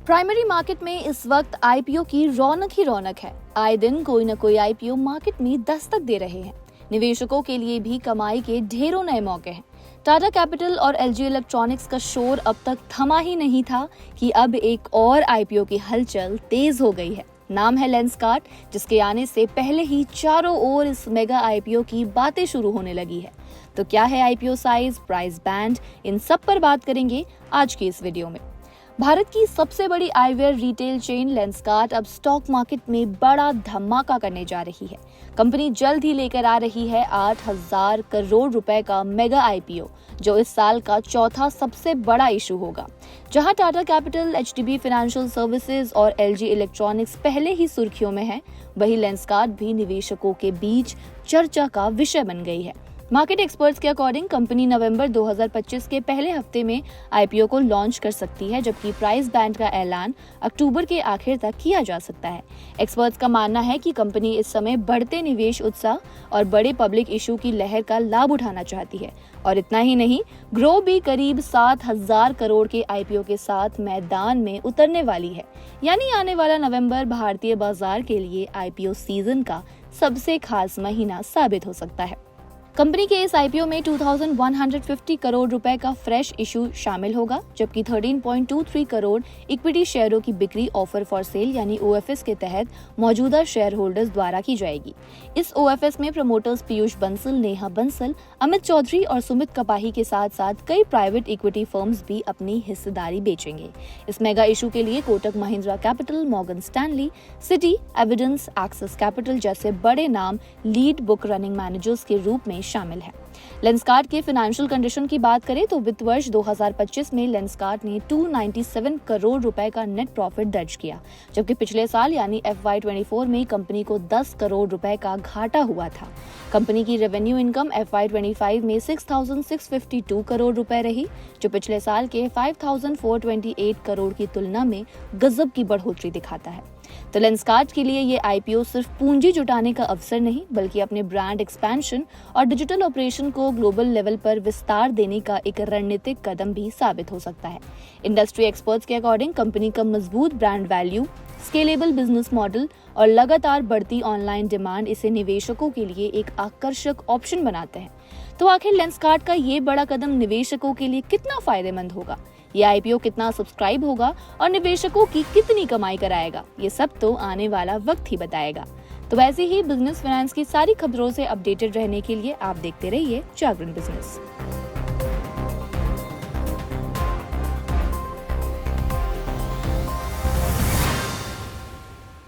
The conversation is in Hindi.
प्राइमरी मार्केट में इस वक्त आईपीओ की रौनक ही रौनक है। आए दिन कोई न कोई आईपीओ मार्केट में दस्तक दे रहे हैं। निवेशकों के लिए भी कमाई के ढेरों नए मौके हैं। टाटा कैपिटल और एलजी इलेक्ट्रॉनिक्स का शोर अब तक थमा ही नहीं था कि अब एक और आईपीओ की हलचल तेज हो गई है। नाम है लेंसकार्ट, जिसके आने से पहले ही चारों ओर इस मेगा आईपीओ की बातें शुरू होने लगी है। तो क्या है आईपीओ साइज, प्राइस बैंड, इन सब पर बात करेंगे आज की इस वीडियो में। भारत की सबसे बड़ी आईवेयर रिटेल चेन लेंसकार्ट अब स्टॉक मार्केट में बड़ा धमाका करने जा रही है। कंपनी जल्द ही लेकर आ रही है 8,000 करोड़ रुपए का मेगा आईपीओ, जो इस साल का चौथा सबसे बड़ा इशू होगा। जहां Tata capital, HDB financial services और एलजी इलेक्ट्रॉनिक्स पहले ही सुर्खियों में है, वहीं लेंसकार्ट भी निवेशकों के बीच चर्चा का विषय बन गई है। मार्केट एक्सपर्ट्स के अकॉर्डिंग कंपनी नवंबर 2025 के पहले हफ्ते में आईपीओ को लॉन्च कर सकती है, जबकि प्राइस बैंड का ऐलान अक्टूबर के आखिर तक किया जा सकता है। एक्सपर्ट्स का मानना है कि कंपनी इस समय बढ़ते निवेश उत्साह और बड़े पब्लिक इशू की लहर का लाभ उठाना चाहती है। और इतना ही नहीं, ग्रो भी करीब 7,000 करोड़ के आईपीओ के साथ मैदान में उतरने वाली है। यानी आने वाला नवंबर भारतीय बाजार के लिए आईपीओ सीजन का सबसे खास महीना साबित हो सकता है। कंपनी के इस आईपीओ में 2,150 करोड़ रुपए का फ्रेश इशू शामिल होगा, जबकि 13.23 करोड़ इक्विटी शेयरों की बिक्री ऑफर फॉर सेल यानी ओएफएस के तहत मौजूदा शेयर होल्डर्स द्वारा की जाएगी। इस ओएफएस में प्रमोटर्स पीयूष बंसल, नेहा बंसल, अमित चौधरी और सुमित कपाही के साथ साथ कई प्राइवेट इक्विटी फर्म्स भी अपनी हिस्सेदारी बेचेंगे। इस मेगा इशू के लिए Kotak Mahindra capital, Morgan Stanley, city, evidence, axis capital जैसे बड़े नाम लीड बुक रनिंग मैनेजर्स के रूप में शामिल है। लेंसकार्ट के फाइनेंशियल कंडीशन की बात करें तो वित्त वर्ष 2025 में लेंसकार्ट ने 297 करोड़ रुपए का नेट प्रॉफिट दर्ज किया, जबकि पिछले साल यानी FY24 में कंपनी को 10 करोड़ रुपए का घाटा हुआ था। कंपनी की रेवेन्यू इनकम FY25 में 6,652 करोड़ रुपए रही, जो पिछले साल के 5,428 करोड़ की तुलना में गजब की बढ़ोतरी दिखाता है। तो लेंसकार्ट के लिए ये आईपीओ सिर्फ पूंजी जुटाने का अवसर नहीं, बल्कि अपने ब्रांड एक्सपेंशन और डिजिटल ऑपरेशन को ग्लोबल लेवल पर विस्तार देने का एक रणनीतिक कदम भी साबित हो सकता है। इंडस्ट्री एक्सपर्ट्स के अकॉर्डिंग कंपनी का मजबूत brand value, scalable business model और लगातार बढ़ती ऑनलाइन डिमांड इसे निवेशकों के लिए एक आकर्षक ऑप्शन बनाते हैं। तो आखिर लेंसकार्ट का ये बड़ा कदम निवेशकों के लिए कितना फायदेमंद होगा? ये आईपीओ कितना सब्सक्राइब होगा और निवेशकों की कितनी कमाई कराएगा? ये सब तो आने वाला वक्त ही बताएगा। तो वैसे ही बिजनेस फाइनेंस की सारी खबरों से अपडेटेड रहने के लिए आप देखते रहिए जागरण बिजनेस।